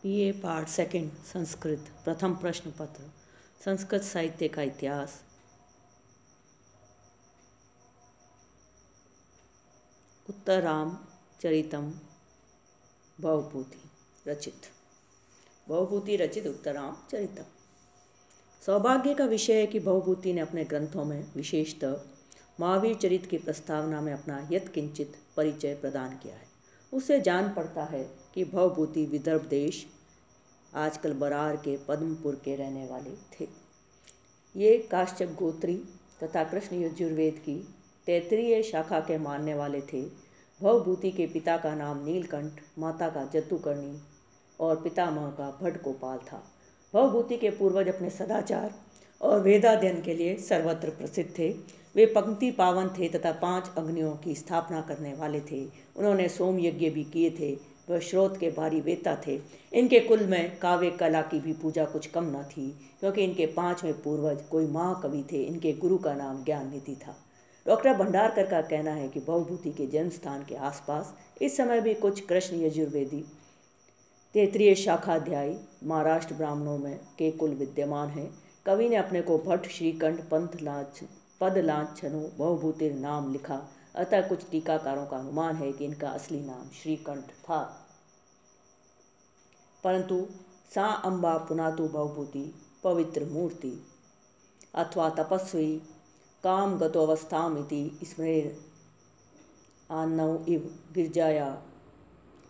BA part second Sanskrit प्रथम प्रश्न पत्र संस्कृत साहित्य का इतिहास। उत्तररामचरितम भवभूति रचित उत्तररामचरितम। सौभाग्य का विषय है कि भवभूति ने अपने ग्रंथों में विशेषतः महावीर चरित की प्रस्तावना में अपना यत्किंचित परिचय प्रदान किया है। उससे जान पड़ता है कि भवभूति विदर्भ देश आजकल बरार के पद्मपुर के रहने वाले थे। ये काश्यप गोत्री तथा कृष्ण यजुर्वेद की तैत्तिरीय शाखा के मानने वाले थे। भवभूति के पिता का नाम नीलकंठ, माता का जत्तुकर्णी और पितामह का भट्ट गोपाल था। भवभूति के पूर्वज अपने सदाचार और वेदाध्ययन के लिए सर्वत्र प्रसिद्ध थे। वे पंक्ति पावन थे तथा 5 अग्नियों की स्थापना करने वाले थे। उन्होंने सोम यज्ञ भी किए थे। वह स्रोत के भारी वेता थे। इनके कुल में काव्य कला की भी पूजा कुछ कम न थी, क्योंकि इनके 5वें पूर्वज कोई महाकवि थे। इनके गुरु का नाम ज्ञाननिधि था। डॉक्टर भंडारकर का कहना है कि भवभूति के जन्म स्थान के आसपास इस समय भी कुछ कृष्ण यजुर्वेदी तैत्तिरीय शाखाध्यायी महाराष्ट्र ब्राह्मणों में के कुल विद्यमान हैं। कवि ने अपने को भट्ट श्रीकंठ पदलांछनो भवभूतिर नाम लिखा, अतः कुछ टीकाकारों का अनुमान है कि इनका असली नाम श्रीकंठ था। परंतु सा अम्बा पुनातु भवभूति पवित्र मूर्ति अथवा तपस्वी काम गतोवस्थामिति स्मरेर आन्नौ इव गिरजाया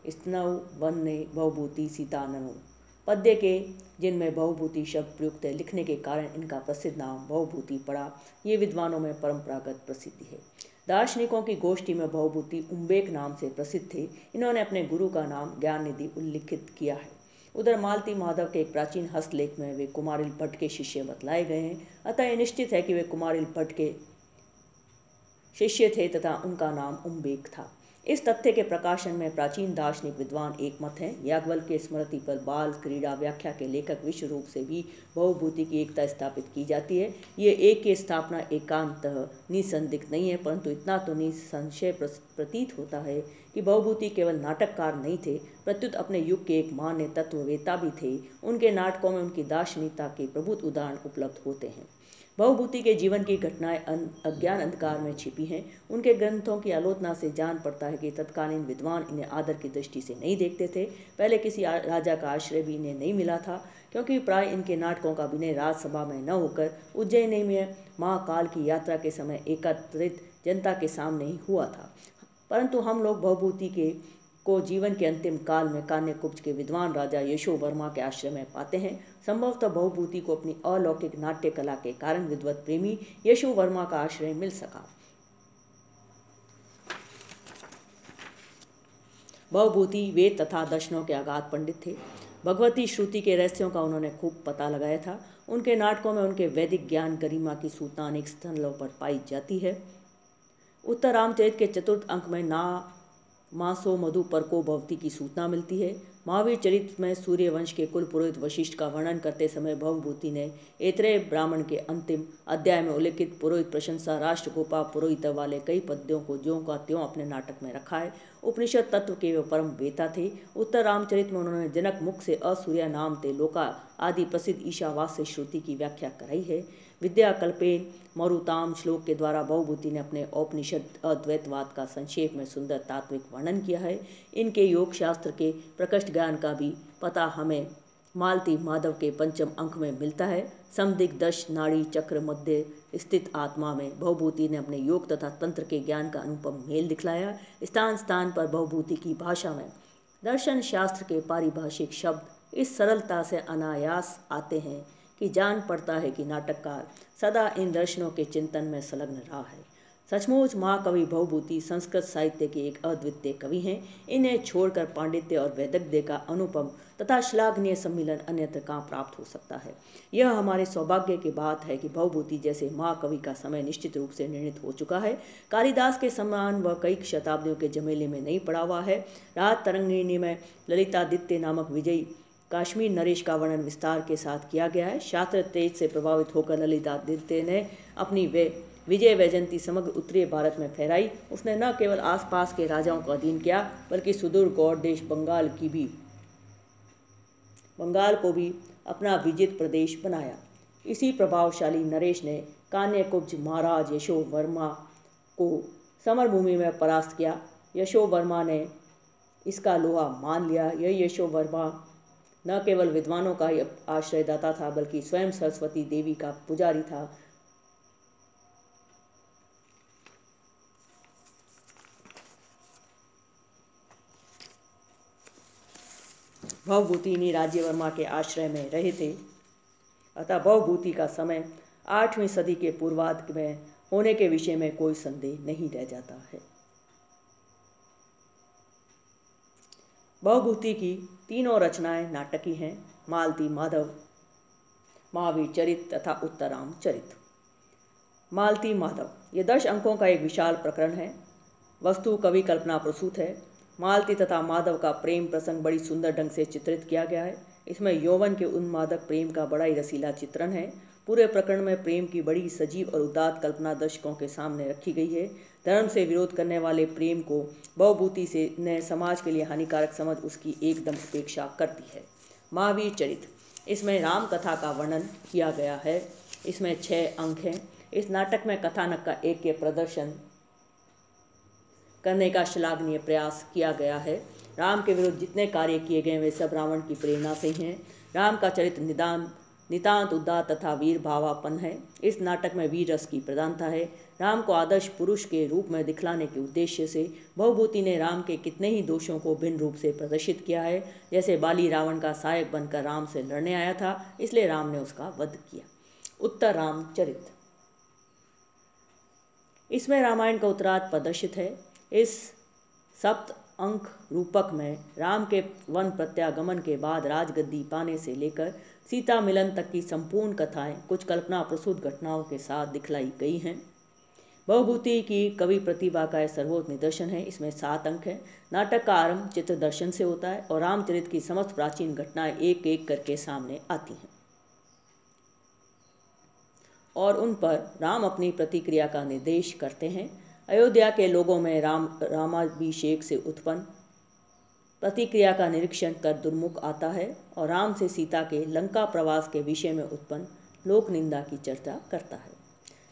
स्नौ वन्ने भवभूति सीताननो। पद्य के जिनमें भवभूति शब्द प्रयुक्त है, लिखने के कारण इनका प्रसिद्ध नाम भवभूति पड़ा। ये विद्वानों में परंपरागत प्रसिद्धि है। दार्शनिकों की गोष्ठी में भवभूति उम्बेक नाम से प्रसिद्ध थे। इन्होंने अपने गुरु का नाम ज्ञाननिधि उल्लिखित किया है। उधर मालती माधव के एक प्राचीन हस्तलेख में वे कुमारिल भट्ट के शिष्य बतलाए गए हैं, अतः यह निश्चित है कि वे कुमारिल भट्ट के शिष्य थे तथा उनका नाम उम्बेक था। इस तथ्य के प्रकाशन में प्राचीन दार्शनिक विद्वान एकमत हैं। याज्ञवल्क्य के स्मृति पर बाल क्रीड़ा व्याख्या के लेखक विश्व रूप से भी भवभूति की एकता स्थापित की जाती है। ये एक की स्थापना एकांतः निसंदिग्ध नहीं है, परंतु इतना तो निसंशय प्रतीत होता है कि भवभूति केवल नाटककार नहीं थे, प्रत्युत अपने युग के एक मान्य तत्ववेता भी थे। उनके नाटकों में उनकी दार्शनिकता के प्रभुत उदाहरण उपलब्ध होते हैं। भवभूति के जीवन की घटनाएं अज्ञान अंधकार में छिपी हैं। उनके ग्रंथों की आलोचना से जान पड़ता है कि तत्कालीन विद्वान इन्हें आदर की दृष्टि से नहीं देखते थे। पहले किसी राजा का आश्रय भी इन्हें नहीं मिला था, क्योंकि प्राय इनके नाटकों का अभिनय राजसभा में न होकर उज्जैनी में महाकाल की यात्रा के समय एकत्रित जनता के सामने ही हुआ था। परंतु हम लोग भवभूति को जीवन के अंतिम काल में कान्यकुब्ज के विद्वान राजा यशो वर्मा के आश्रय में पाते हैं। संभवतः भवभूति को अपनी अलौकिक नाट्य कला के कारण विद्वत प्रेमी यशो वर्मा का आश्रय मिल सका। भवभूति वेद तथा दर्शनों के अगाध पंडित थे। भगवती श्रुति के रहस्यों का उन्होंने खूब पता लगाया था। उनके नाटकों में उनके वैदिक ज्ञान गरिमा की सूचना अनेक स्थलों पर पाई जाती है। उत्तर रामचरित के 4th अंक में मासो मधु परको भवती की सूचना मिलती है। महावीर चरित में सूर्यवंश के कुल पुरोहित वशिष्ठ का वर्णन करते समय भवभूति ने ऐत्रेय ब्राह्मण के अंतिम अध्याय में उल्लिखित पुरोहित प्रशंसा राष्ट्रगोपा पुरोहित वाले कई पद्यों को ज्यों का त्यों अपने नाटक में रखा है। उपनिषद तत्व के वे परम वेता थे। उत्तर रामचरित में उन्होंने जनक मुख से असूर्या नाम ते लोका आदि प्रसिद्ध ईशावास्य श्रुति की व्याख्या कराई है। विद्या कल्पेन मरुताम श्लोक के द्वारा भवभूति ने अपने औपनिषद अद्वैतवाद का संक्षेप में सुंदर तात्विक वर्णन किया है। इनके योग शास्त्र के प्रकृष्ट ज्ञान का भी पता हमें मालती माधव के 5th अंक में मिलता है। समदिग्ध दश नाड़ी चक्र मध्य स्थित आत्मा में भवभूति ने अपने योग तथा तंत्र के ज्ञान का अनुपम मेल दिखलाया। स्थान स्थान पर भवभूति की भाषा में दर्शन शास्त्र के पारिभाषिक शब्द इस सरलता से अनायास आते हैं कि जान पड़ता है कि नाटककार सदा इन दर्शनों के चिंतन में संलग्न रहा है। सचमुच महाकवि भवभूति संस्कृत साहित्य के एक अद्वितीय कवि हैं। इन्हें छोड़कर पांडित्य और वैदग्ध्य का अनुपम तथा श्लाघनीय सम्मिलन अन्यत्र कहाँ प्राप्त हो सकता है। यह हमारे सौभाग्य की बात है कि भवभूति जैसे महाकवि का समय निश्चित रूप से निर्णीत हो चुका है। कालिदास के समान वह कई शताब्दियों के झमेले में नहीं पड़ा हुआ है। रात तरंगिणी में ललितादित्य नामक विजयी काश्मीर नरेश का वर्णन विस्तार के साथ किया गया है। शास्त्र तेज से प्रभावित होकर ललितादित्य ने अपनी विजय वैजयंती समग्र उत्तरी भारत में फहराई। उसने न केवल आसपास के राजाओं को अधीन किया, बल्कि सुदूर गौड़ देश बंगाल की भी बंगाल को भी अपना विजित प्रदेश बनाया। इसी प्रभावशाली नरेश ने कान्यकुब्ज महाराज यशोवर्मा को समरभूमि में परास्त किया। यशोवर्मा ने इसका लोहा मान लिया। यह यशोवर्मा न केवल विद्वानों का ही आश्रयदाता था, बल्कि स्वयं सरस्वती देवी का पुजारी था। भवभूति राज्यवर्मा के आश्रय में रहे थे, अतः भवभूति का समय 8वीं सदी के पूर्वार्ध में होने के विषय में कोई संदेह नहीं रह जाता है। भवभूति की तीनों रचनाएं नाटकी हैं: मालती माधव, महावीर चरित तथा उत्तराम चरित। मालती माधव ये 10 अंकों का एक विशाल प्रकरण है। वस्तु कवि कल्पना प्रसूत है। मालती तथा माधव का प्रेम प्रसंग बड़ी सुंदर ढंग से चित्रित किया गया है। इसमें यौवन के उन्मादक प्रेम का बड़ा ही रसीला चित्रण है। पूरे प्रकरण में प्रेम की बड़ी सजीव और उदात्त कल्पना दर्शकों के सामने रखी गई है। धर्म से विरोध करने वाले प्रेम को भवभूति से ने समाज के लिए हानिकारक समझ उसकी एकदम उपेक्षा करती है। महावीर चरित, इसमें राम कथा का वर्णन किया गया है। इसमें 6 अंक हैं। इस नाटक में कथानक का एक के प्रदर्शन करने का श्लाघनीय प्रयास किया गया है। राम के विरुद्ध जितने कार्य किए गए वे सब रावण की प्रेरणा से ही हैं। राम का चरित्र नितांत उदात्त तथा वीर भावापन्न है। इस नाटक में वीर रस की प्रधानता है। राम को आदर्श पुरुष के रूप में दिखलाने के उद्देश्य से भवभूति ने राम के कितने ही दोषों को भिन्न रूप से प्रदर्शित किया है। जैसे बाली रावण का सहायक बनकर राम से लड़ने आया था, इसलिए राम ने उसका वध किया। उत्तराम चरित, इसमें रामायण का उत्तरार्ध प्रदर्शित है। इस सप्त अंक रूपक में राम के वन प्रत्यागमन के बाद राजगद्दी पाने से लेकर सीता मिलन तक की संपूर्ण कथाएं कुछ कल्पना प्रसूत घटनाओं के साथ दिखलाई गई हैं। भवभूति की कवि प्रतिभा का यह सर्वोच्च निदर्शन है। इसमें 7 अंक हैं। नाटक का आरंभ चित्र दर्शन से होता है और रामचरित की समस्त प्राचीन घटनाएं एक एक करके सामने आती हैं और उन पर राम अपनी प्रतिक्रिया का निर्देश करते हैं। अयोध्या के लोगों में रामाभिषेक से उत्पन्न प्रतिक्रिया का निरीक्षण कर दुर्मुख आता है और राम से सीता के लंका प्रवास के विषय में उत्पन्न लोक निंदा की चर्चा करता है।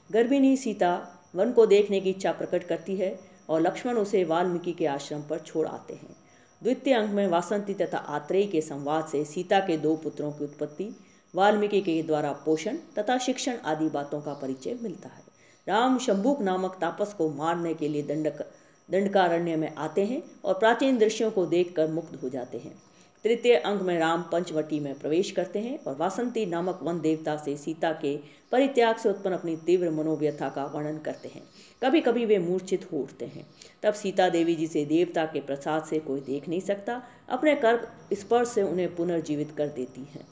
गर्भिणी सीता वन को देखने की इच्छा प्रकट करती है और लक्ष्मण उसे वाल्मीकि के आश्रम पर छोड़ आते हैं। द्वितीय अंक में वासंती तथा आत्रेयी के संवाद से सीता के 2 पुत्रों की उत्पत्ति, वाल्मीकि के द्वारा पोषण तथा शिक्षण आदि बातों का परिचय मिलता है। राम शंभुक नामक तापस को मारने के लिए दंडकारण्य में आते हैं और प्राचीन दृश्यों को देखकर मुग्ध हो जाते हैं। तृतीय अंक में राम पंचवटी में प्रवेश करते हैं और वासंती नामक वन देवता से सीता के परित्याग से उत्पन्न अपनी तीव्र मनोव्यथा का वर्णन करते हैं। कभी कभी वे मूर्छित हो उठते हैं। तब सीता देवी, जिसे देवता के प्रसाद से कोई देख नहीं सकता, अपने कर स्पर्श से उन्हें पुनर्जीवित कर देती हैं।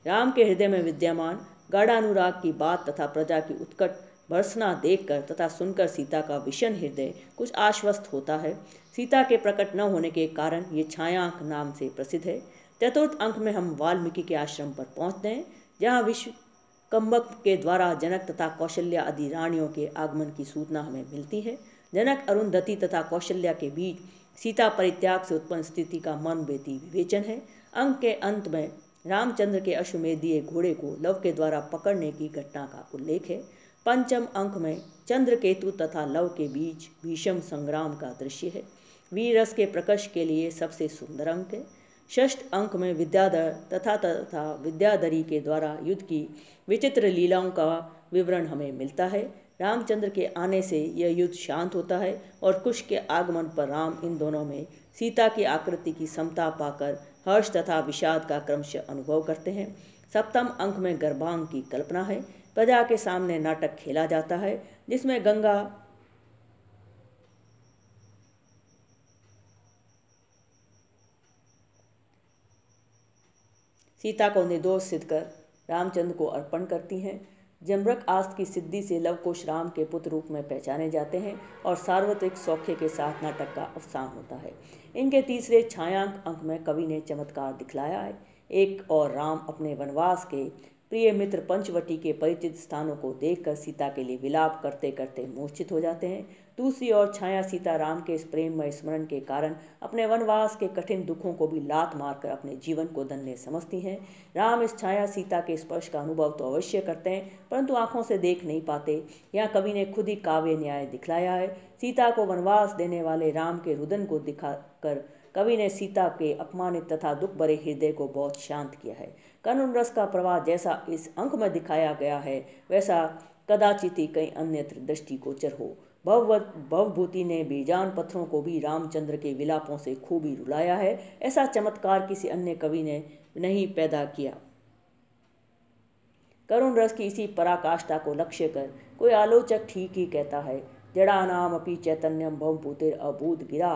राम के हृदय में विद्यमान गाढ़ानुराग की बात तथा प्रजा की उत्कट भर्त्सना देखकर तथा सुनकर सीता का विषण हृदय कुछ आश्वस्त होता है। सीता के प्रकट न होने के कारण ये छायांक नाम से प्रसिद्ध है। चतुर्थ अंक में हम वाल्मीकि के आश्रम पर पहुंचते हैं, जहां विश्वकंभक के द्वारा जनक तथा कौशल्या आदि रानियों के आगमन की सूचना हमें मिलती है। जनक, अरुंधति तथा कौशल्या के बीच सीता परित्याग से उत्पन्न स्थिति का मनभेदी विवेचन है। अंक के अंत में रामचंद्र के अश्वमेधीय घोड़े को लव के द्वारा पकड़ने की घटना का उल्लेख है। पंचम अंक में चंद्रकेतु तथा लव के बीच भीषम संग्राम का दृश्य है। वीर रस के प्रकर्ष के लिए सबसे सुंदर अंक है। षष्ठ अंक में विद्याधर तथा विद्याधरी के द्वारा युद्ध की विचित्र लीलाओं का विवरण हमें मिलता है। रामचंद्र के आने से यह युद्ध शांत होता है और कुश के आगमन पर राम इन दोनों में सीता की आकृति की समता पाकर हर्ष तथा विषाद का क्रमशः अनुभव करते हैं। सप्तम अंक में गर्भांग की कल्पना है। प्रजा के सामने नाटक खेला जाता है, जिसमें गंगा सीता को निर्दोष सिद्ध कर रामचंद्र को अर्पण करती हैं। जमरक आस्त की सिद्धि से लवकुश राम के पुत्र रूप में पहचाने जाते हैं और सार्वत्रिक सौख्य के साथ नाटक का अवसान होता है। इनके तीसरे छायांक अंक में कवि ने चमत्कार दिखलाया है। एक और राम अपने वनवास के प्रिय मित्र पंचवटी के परिचित स्थानों को देखकर सीता के लिए विलाप करते करते मूर्छित हो जाते हैं। दूसरी ओर छाया सीता राम के इस प्रेममय स्मरण के कारण अपने वनवास के कठिन दुखों को भी लात मारकर अपने जीवन को धन्य समझती हैं। राम इस छाया सीता के स्पर्श का अनुभव तो अवश्य करते हैं, परंतु आंखों से देख नहीं पाते। यहाँ कवि ने खुद ही काव्य न्याय दिखलाया है। सीता को वनवास देने वाले राम के रुदन को दिखाकर कवि ने सीता के अपमानित तथा दुख भरे हृदय को बहुत शांत किया है। करुण रस का प्रवाह जैसा इस अंक में दिखाया गया है, वैसा कदाचित ही कहीं अन्यत्र दृष्टिगोचर हो। भवभूति ने बेजान पत्थरों को भी रामचंद्र के विलापों से खूब ही रुलाया है। ऐसा चमत्कार किसी अन्य कवि ने नहीं पैदा किया। करुण रस की इसी पराकाष्ठा को लक्ष्य कर कोई आलोचक ठीक ही कहता है, जड़ा नाम अपि चैतन्यम भवभूतिर अभूत गिरा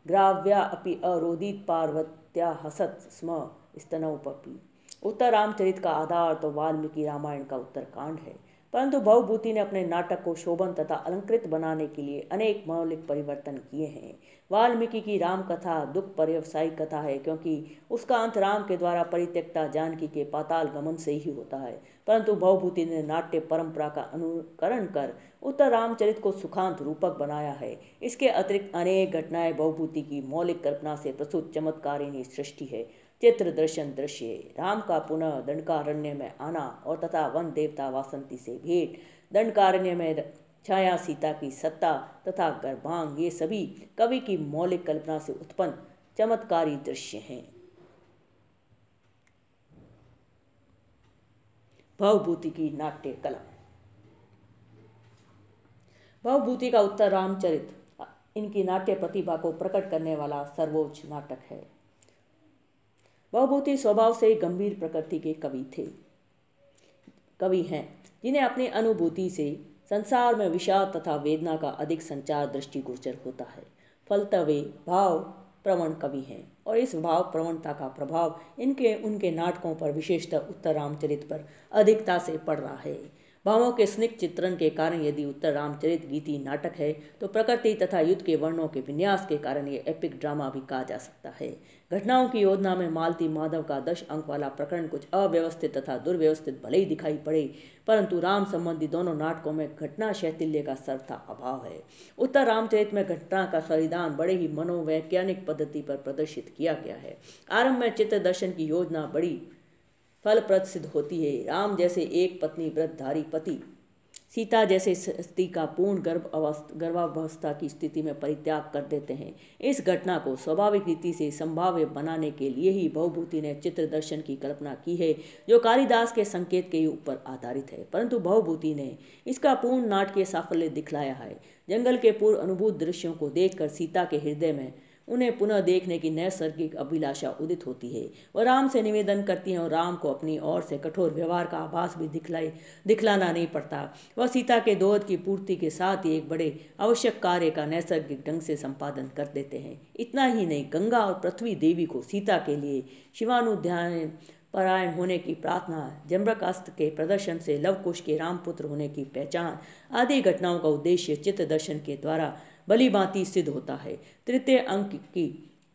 ग्राव्या अपि अरोदित पार्वत्या हसत स्म स्तनौपपि। उत्तर रामचरित का आधार तो वाल्मीकि रामायण का उत्तरकांड है, परंतु भवभूति ने अपने नाटक को शोभन तथा अलंकृत बनाने के लिए अनेक मौलिक परिवर्तन किए हैं। वाल्मीकि की राम कथा दुख पर्यवसायिक कथा है, क्योंकि उसका अंत राम के द्वारा परित्यक्ता जानकी के पाताल गमन से ही होता है, परंतु भवभूति ने नाट्य परंपरा का अनुकरण कर उत्तर रामचरित को सुखांत रूपक बनाया है। इसके अतिरिक्त अनेक घटनाएं भवभूति की मौलिक कल्पना से प्रस्तुत चमत्कारिणी सृष्टि है। चित्र दर्शन दृश्य राम का पुनः दंडकारण्य में आना और तथा वन देवता वासंती से भेंट, दंडकारण्य में छाया सीता की सत्ता तथा गर्भांग, ये सभी कवि की मौलिक कल्पना से उत्पन्न चमत्कारी दृश्य हैं। भवभूति की नाट्य कला। भवभूति का उत्तर रामचरित इनकी नाट्य प्रतिभा को प्रकट करने वाला सर्वोच्च नाटक है। भवभूति स्वभाव से गंभीर प्रकृति के कवि हैं, जिन्हें अपनी अनुभूति से संसार में विषाद तथा वेदना का अधिक संचार दृष्टिगोचर होता है। फलतः वे भाव प्रवण कवि हैं और इस भाव प्रवणता का प्रभाव उनके नाटकों पर, विशेषतः उत्तर रामचरित पर अधिकता से पड़ रहा है। भावों के स्निग्ध चित्रण के कारण यदि उत्तर रामचरित गीति नाटक है, तो प्रकृति तथा युद्ध के वर्णों के विन्यास के कारण ये एपिक ड्रामा भी कहा जा सकता है। घटनाओं की योजना में मालती माधव का 10 अंक वाला प्रकरण कुछ अव्यवस्थित तथा दुर्व्यवस्थित भले ही दिखाई पड़े, परंतु राम संबंधी दोनों नाटकों में घटना शैथिल्य का सर्वथा अभाव है। उत्तर रामचरित में घटना का संविधान बड़े ही मनोवैज्ञानिक पद्धति पर प्रदर्शित किया गया है। आरंभ में चित्र दर्शन की योजना बड़ी फलप्रद सिद्ध होती है। राम जैसे एक पत्नी व्रतधारी पति, सीता जैसे स्त्री का पूर्ण गर्भावस्था की स्थिति में परित्याग कर देते हैं। इस घटना को स्वाभाविक रीति से संभाव्य बनाने के लिए ही भवभूति ने चित्र दर्शन की कल्पना की है, जो कालिदास के संकेत के ऊपर आधारित है, परंतु भवभूति ने इसका पूर्ण नाटकीय साफल्य दिखलाया है। जंगल के पूर्व अनुभूत दृश्यों को देखकर सीता के हृदय में उन्हें पुनः देखने की नैसर्गिक अभिलाषा उदित होती है। वह राम से निवेदन करती हैं और राम को अपनी ओर से कठोर व्यवहार का आभास भी दिखलाना नहीं पड़ता। वह सीता के दोहद की पूर्ति के साथ ही एक बड़े आवश्यक कार्य का नैसर्गिक ढंग से संपादन कर देते हैं। इतना ही नहीं, गंगा और पृथ्वी देवी को सीता के लिए शिवानुध्यान परायण होने की प्रार्थना, जम्रक अस्त्र के प्रदर्शन से लवकुश के रामपुत्र होने की पहचान आदि घटनाओं का उद्देश्य चित्र दर्शन के द्वारा भली भांति सिद्ध होता है। तृतीय अंक की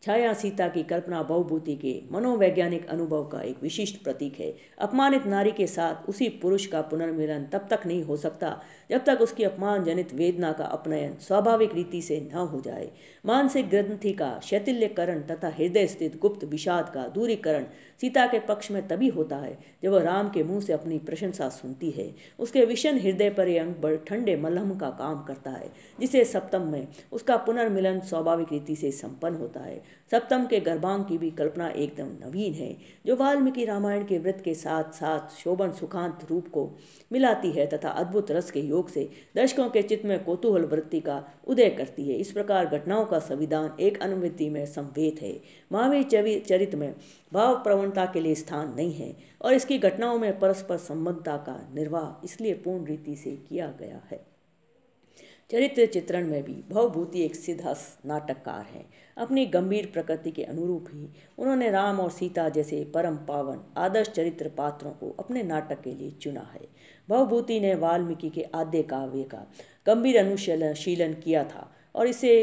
छाया सीता की कल्पना भवभूति के मनोवैज्ञानिक अनुभव का एक विशिष्ट प्रतीक है। अपमानित नारी के साथ उसी पुरुष का पुनर्मिलन तब तक नहीं हो सकता जब तक उसकी अपमान जनित वेदना का अपनयन स्वाभाविक रीति से न हो जाए। मानसिक ग्रंथि का शैथिल्यकरण तथा हृदय स्थित गुप्त विषाद का दूरीकरण सीता के पक्ष में तभी होता है जब वह राम के मुंह से अपनी प्रशंसा सुनती है। उसके विषण हृदय पर यह अंक बड़े ठंडे मलहम का काम करता है, जिसे सप्तम में उसका पुनर्मिलन स्वाभाविक रीति से संपन्न होता है। सप्तम के गर्भांग की भी कल्पना एकदम नवीन है, जो वाल्मीकि रामायण के वृत्त के साथ साथ शोभन सुखांत रूप को मिलाती है तथा अद्भुत रस के योग से दर्शकों के चित्त में कौतूहल वृत्ति का उदय करती है। इस प्रकार घटनाओं का संविधान एक अनुवृत्ति में संवेद है। महावीर चरित में भाव प्रवणता के लिए स्थान नहीं है और इसकी घटनाओं में परस्पर संबंधता का निर्वाह इसलिए पूर्ण रीति से किया गया है। चरित्र चित्रण में भी भवभूति एक सिद्धहस्त नाटककार हैं। अपनी गंभीर प्रकृति के अनुरूप ही उन्होंने राम और सीता जैसे परम पावन आदर्श चरित्र पात्रों को अपने नाटक के लिए चुना है। भवभूति ने वाल्मीकि के आद्य काव्य का गंभीर अनुशीलन किया था और इसे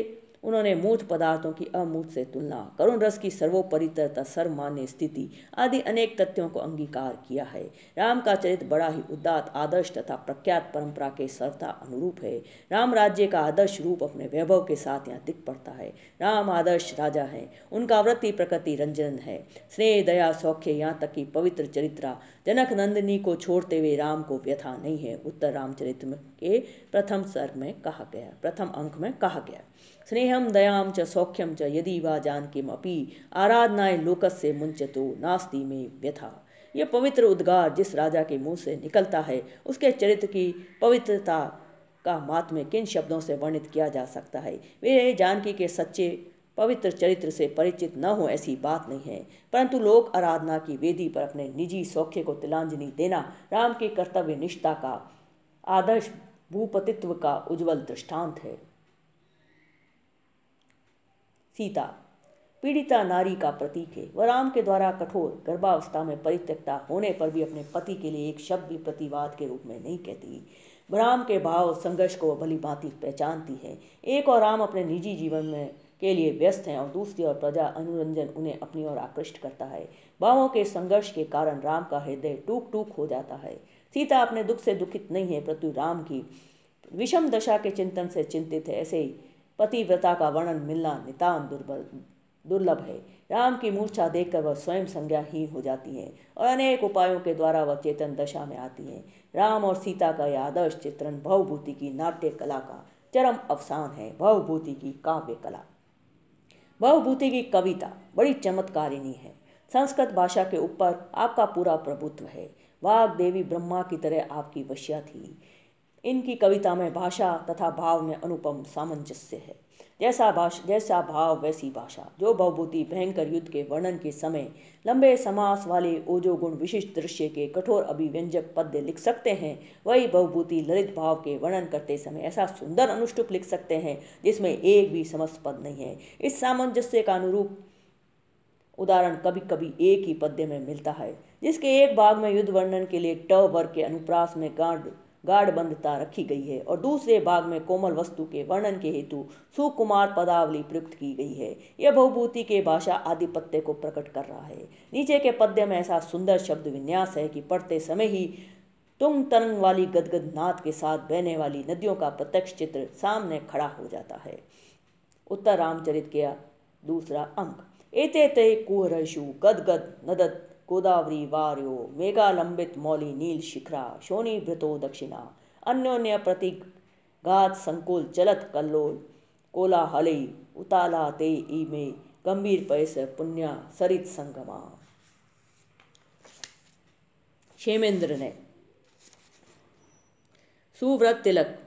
उन्होंने मूर्त पदार्थों की अमूर्त से तुलना, करुण रस की सर्वोपरि तथा सर्वमान्य स्थिति आदि अनेक तथ्यों को अंगीकार किया है। राम का चरित्र बड़ा ही उदात्त, आदर्श तथा प्रख्यात परंपरा के सर्वथा अनुरूप है। राम राज्य का आदर्श रूप अपने वैभव के साथ यहाँ दिख पड़ता है। राम आदर्श राजा हैं, उनका वृत्ति प्रकृति रंजन है, स्नेह दया सौख्य यहाँ तक कि पवित्र चरित्रा जनक नंदिनी को छोड़ते हुए राम को व्यथा नहीं है। उत्तर रामचरित के प्रथम सर्ग में कहा गया, प्रथम अंक में कहा गया, स्नेहम दयाम च सौख्यम च यदि वा जानकीम अपि आराधनाय लोकस्य मुंचतो नास्ति में व्यथा। यह पवित्र उद्गार जिस राजा के मुंह से निकलता है उसके चरित्र की पवित्रता का मात्म्य किन शब्दों से वर्णित किया जा सकता है। वे जानकी के सच्चे पवित्र चरित्र से परिचित न हो ऐसी बात नहीं है, परंतु लोक आराधना की वेदी पर अपने निजी सौख्य को तिलांजलि देना राम की कर्तव्य निष्ठा का, आदर्श भूपतित्व का उज्जवल दृष्टांत है। सीता पीड़िता नारी का प्रतीक है। वह राम के द्वारा कठोर गर्भावस्था में परित्यक्ता होने पर भी अपने पति के लिए एक शब्द भी प्रतिवाद के रूप में नहीं कहती। राम के भाव संघर्ष को भली भांति पहचानती है। एक और राम अपने निजी जीवन में के लिए व्यस्त हैं और दूसरी ओर प्रजा अनुरंजन उन्हें अपनी ओर आकृष्ट करता है। भावों के संघर्ष के कारण राम का हृदय टूक टूक हो जाता है। सीता अपने दुख से दुखित नहीं है, परंतु राम की विषम दशा के चिंतन से चिंतित है। ऐसे ही पतिव्रता का वर्णन मिलना नितांत दुर्लभ है। राम की मूर्छा देखकर वह स्वयं संज्ञाहीन हो जाती हैं और अनेक उपायों के द्वारा वह चेतन दशा में आती हैं। राम और सीता का यह आदर्श चित्रण भवभूति की नाट्य कला का चरम अवसान है। भवभूति की काव्य कला, भवभूति की कविता बड़ी चमत्कारिणी है। संस्कृत भाषा के ऊपर आपका पूरा प्रभुत्व है। वाग देवी ब्रह्मा की तरह आपकी वश्या थी। इनकी कविता में भाषा तथा भाव में अनुपम सामंजस्य है। जैसा भाव वैसी भाषा। जो भवभूति भयंकर युद्ध के वर्णन के समय लंबे समास वाले ओजो गुण विशिष्ट दृश्य के कठोर अभिव्यंजक पद्य लिख सकते हैं, वही भवभूति ललित भाव के वर्णन करते समय ऐसा सुंदर अनुष्टुप लिख सकते हैं जिसमें एक भी समस्त पद नहीं है। इस सामंजस्य का अनुरूप उदाहरण कभी कभी एक ही पद्य में मिलता है, जिसके एक भाग में युद्ध वर्णन के लिए ट वर्ग के अनुप्रास में गाढ़बंधता रखी गई है और दूसरे भाग में कोमल वस्तु के वर्णन के हेतु सुकुमार पदावली प्रयुक्त की गई है। यह भवभूति के भाषा आधिपत्य को प्रकट कर रहा है। नीचे के पद्य में ऐसा सुंदर शब्द विन्यास है कि पढ़ते समय ही तुंग तरंग वाली गदगद नाद के साथ बहने वाली नदियों का प्रत्यक्ष चित्र सामने खड़ा हो जाता है। उत्तर रामचरित के दूसरा अंक, एते ते कुहरषु गदगद नदत गोदावरी वार्यो मेघालंबित मौली नील शिखरा शोणीभृतो दक्षिणा अन्योन्य प्रतिघात संकुल चलत कल्लोल कोलाहलई उताला ते इमे गंभीर पैस पुण्या सरित संगमा। क्षेमेंद्र ने सुव्रत तिलक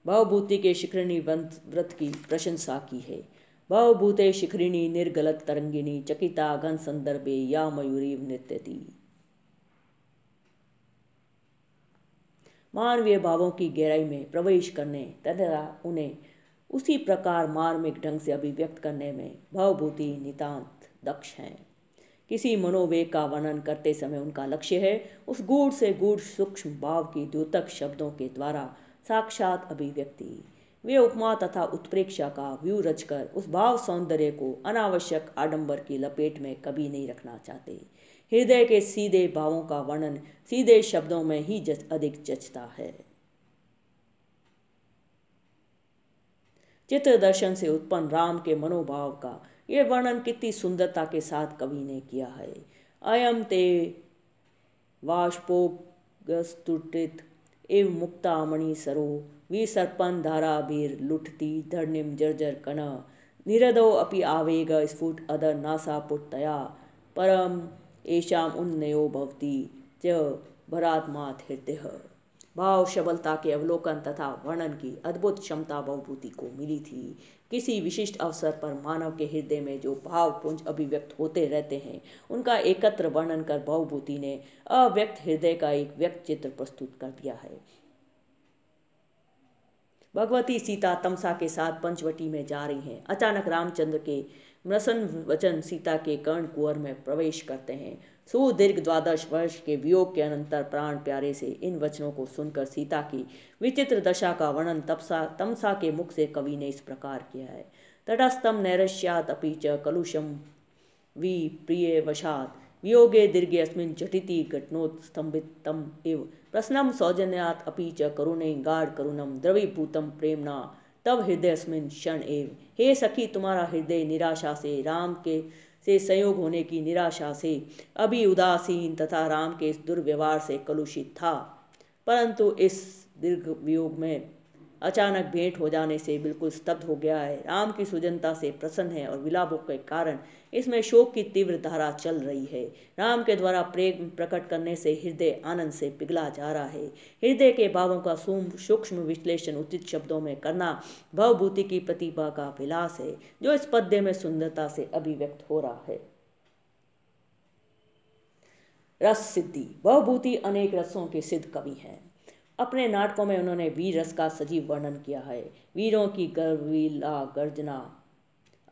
भवभूति के शिखरिणी व्रत की प्रशंसा की है। भवभूते शिखरिणी निर्गलत तरंगिणी चकिता घन संदर्भे या मयूरी नृत्यति। मानवीय भावों की गहराई में प्रवेश करने तथा उन्हें उसी प्रकार मार्मिक ढंग से अभिव्यक्त करने में भवभूति नितांत दक्ष हैं। किसी मनोवेग का वर्णन करते समय उनका लक्ष्य है उस गूढ़ से गूढ़ सूक्ष्म भाव की द्योतक शब्दों के द्वारा साक्षात अभिव्यक्ति। वे उपमा तथा उत्प्रेक्षा का व्यू रचकर उस भाव सौंदर्य को अनावश्यक आडंबर की लपेट में कभी नहीं रखना चाहते। हृदय के सीधे भावों का वर्णन सीधे शब्दों में ही अधिक जचता है। चित्र दर्शन से उत्पन्न राम के मनोभाव का यह वर्णन कितनी सुंदरता के साथ कवि ने किया है। अयम ते वाष्पोगस्तुटित एव मुक्ता मणि सरो विसर्पन धाराभीर लुठती धर्निम जर्जर कण निरदो अपि आवेग स्फुट अदर नासापुटतया परम एशाम उन्नयो भवति च भरात्मात् हृदय। भाव शबलता के अवलोकन तथा वर्णन की अद्भुत क्षमता भवभूति को मिली थी। किसी विशिष्ट अवसर पर मानव के हृदय में जो भावपुंज अभिव्यक्त होते रहते हैं उनका एकत्र वर्णन कर भवभूति ने अव्यक्त हृदय का एक व्यक्त चित्र प्रस्तुत कर दिया है। भगवती सीता तमसा के साथ पंचवटी में जा रही हैं। अचानक रामचंद्र के मृसन वचन सीता के कर्ण कुंवर में प्रवेश करते हैं। सुदीर्घ 12 वर्ष के वियोग के अनंतर प्राण प्यारे से इन वचनों को सुनकर सीता की विचित्र दशा का वर्णन तमसा के मुख से कवि ने इस प्रकार किया है। तटस्थं नैरस्यात् अपि च कलुषं विप्रियवशात् वियोगे दीर्घे अस्मिन् झटिति घटनोत्स्तम्भितम् इव प्रश्नं सौजन्यात् अपि च करुणे गाढकरुणं द्रवीभूतं प्रेम्णा तव हृदयस्मिन् क्षण एव। हे सखी, तुम्हारा हृदय निराशा से राम के से संयोग होने की निराशा से अभी उदासीन तथा राम के इस दुर्व्यवहार से कलुषित था, परंतु इस दीर्घ वियोग में अचानक भेंट हो जाने से बिल्कुल स्तब्ध हो गया है। राम की सुजनता से प्रसन्न है और विलापों के कारण इसमें शोक की तीव्र धारा चल रही है। राम के द्वारा प्रेम प्रकट करने से हृदय आनंद से पिघला जा रहा है। हृदय के भावों का सूक्ष्म विश्लेषण उचित शब्दों में करना भवभूति की प्रतिभा का विलास है, जो इस पद्य में सुंदरता से अभिव्यक्त हो रहा है। रस सिद्धि। भवभूति अनेक रसों के सिद्ध कवि हैं। अपने नाटकों में उन्होंने वीर रस का सजीव वर्णन किया है। वीरों की गर्वीला गर्जना,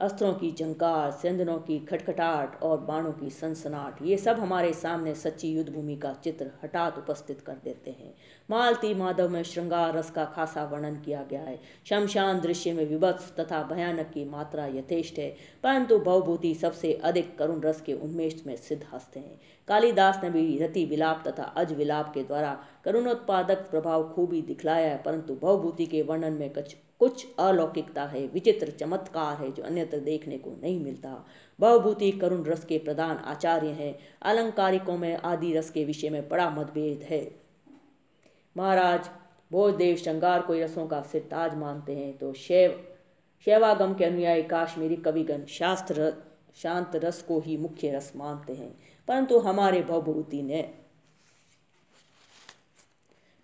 अस्त्रों की झंकार, संदनों की खटखटाहट और बाणों की सनसनाहट, ये सब हमारे सामने सच्ची युद्ध भूमि का चित्र हठात उपस्थित कर देते हैं। मालती माधव में श्रृंगार रस का खासा वर्णन किया गया है। शमशान दृश्य में विभत्स तथा भयानक की मात्रा यथेष्ट है, परंतु भवभूति सबसे अधिक करुण रस के उन्मेष में सिद्ध हस्ते हैं। कालिदास ने भी रति विलाप तथा अज विलाप के द्वारा करुणोत्पादक प्रभाव खूबी दिखलाया है, परंतु भवभूति के वर्णन में कुछ अलौकिकता है, विचित्र चमत्कार है जो अन्यत्र देखने को नहीं मिलता। भवभूति करुण रस के प्रधान आचार्य हैं। अलंकारिकों में आदि रस के विषय में बड़ा मतभेद है। महाराज भोजदेव श्रृंगार को रसों का सिरताज मानते हैं, तो शैवागम के अनुयायी काश्मीरी कविगण शांत रस को ही मुख्य रस मानते हैं, परंतु हमारे भवभूति ने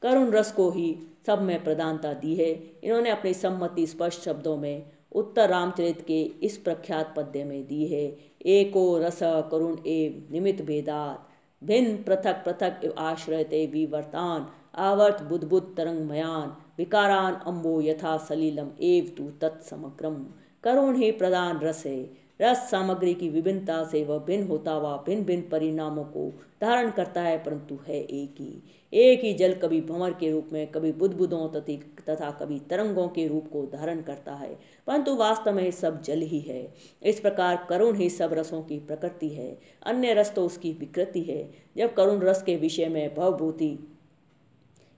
करुण रस को ही सब में प्रधानता दी है। इन्होंने अपनी सम्मति स्पष्ट शब्दों में उत्तर रामचरित के इस प्रख्यात पद्य में दी है। एको रस करुण एव निमित्त भेदात भिन्न पृथक पृथक इव आश्रयते विवर्तान आवर्त बुद्बुद तरंगमयान विकारान अम्बो यथा सलीलम एव तु तत्समग्रम। करुण ही प्रधान रस है। रस सामग्री की विभिन्नता से वह भिन्न होता हुआ भिन्न भिन्न परिणामों को धारण करता है, परंतु है एक ही जल कभी भंवर के रूप में, कभी बुदबुदों तथा कभी तरंगों के रूप को धारण करता है, परंतु वास्तव में सब जल ही है। इस प्रकार करुण ही सब रसों की प्रकृति है, अन्य रस तो उसकी विकृति है। जब करुण रस के विषय में भवभूति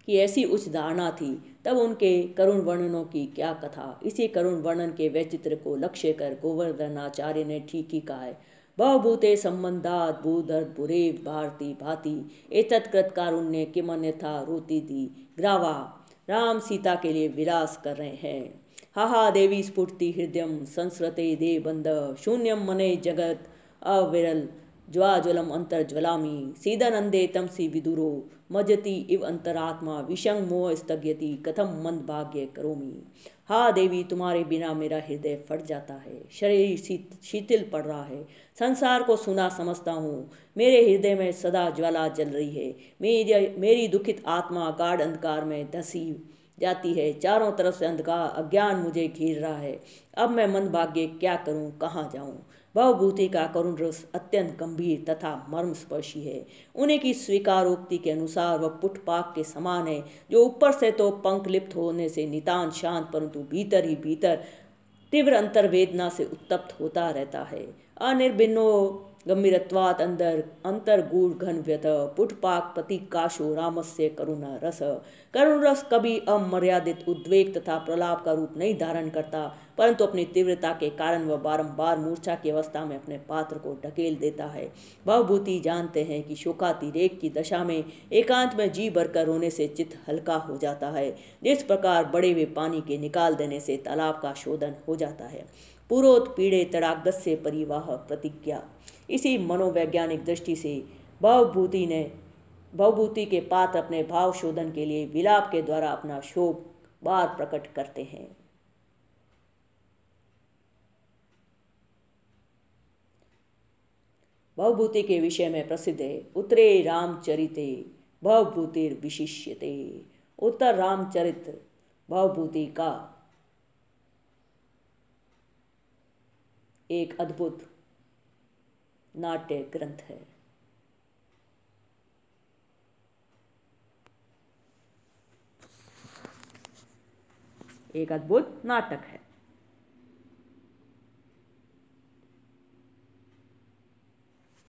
की ऐसी उच्च धारणा थी, तब उनके करुण वर्णनों की क्या कथा। इसी करुण वर्णन के वैचित्र को लक्ष्य कर गोवर्धनाचार्य ने ठीक ही कहा है। भवभूते संबंधात भूधर्त भूरेव भारती भाति एतत्कृत कारुण्य किम अन्यथा रोती दी ग्रावा। राम सीता के लिए विलास कर रहे हैं। हाहा देवी स्फुटति हृदयम संस्रते दे बंद शून्यम मने जगत अविरल ज्वाज्वलम अंतर्ज्वलामी सीदनंदे तमसी विदुरो मजति इव अंतरात्मा विषंग मोह स्थग्यति कथम मंद भाग्य करोमी। हा देवी, तुम्हारे बिना मेरा हृदय फट जाता है, शरीर शिथिल पड़ रहा है, संसार को सुना समझता हूँ, मेरे हृदय में सदा ज्वाला जल रही है, मेरी दुखित आत्मा गाढ़ अंधकार में धसी जाती है, चारों तरफ से अंधकार अज्ञान मुझे घेर रहा है। अब मैं मंदभाग्य क्या करूं, कहाँ जाऊं। भवभूति का करुण रस अत्यंत गंभीर तथा मर्मस्पर्शी है। उन्हीं की स्वीकारोक्ति के अनुसार वह पुष्पपाक के समान है, जो ऊपर से तो पंख लिप्त होने से नितांत शांत, परंतु भीतर ही भीतर तीव्र अंतर्वेदना से उत्तप्त होता रहता है। अनिर्भिन्नो गंभीरत्वात् अंतर्गूढ़ घन व्यत पुष्पाक प्रतीकाशो रामस्य करुण रस। करुण रस कभी अमर्यादित उद्वेग तथा प्रलाप का रूप नहीं धारण करता, परंतु अपनी तीव्रता के कारण वह बारंबार मूर्छा की अवस्था में अपने पात्र को ढकेल देता है। भवभूति जानते हैं कि शोकातिरेक की दशा में एकांत में जी भरकर रोने से चित्त हल्का हो जाता है, जिस प्रकार बड़े हुए पानी के निकाल देने से तालाब का शोधन हो जाता है। पुरोत्पीड़े तड़ागस्य परिवाह प्रतिज्ञा। इसी मनोवैज्ञानिक दृष्टि से भवभूति के पात्र अपने भाव शोधन के लिए विलाप के द्वारा अपना शोक बार प्रकट करते हैं। भवभूति के विषय में प्रसिद्ध है उत्तरे रामचरिते भवभूतिर विशिष्यते। उत्तर रामचरित भवभूति का एक अद्भुत नाट्य ग्रंथ है। एक अद्भुत नाटक है।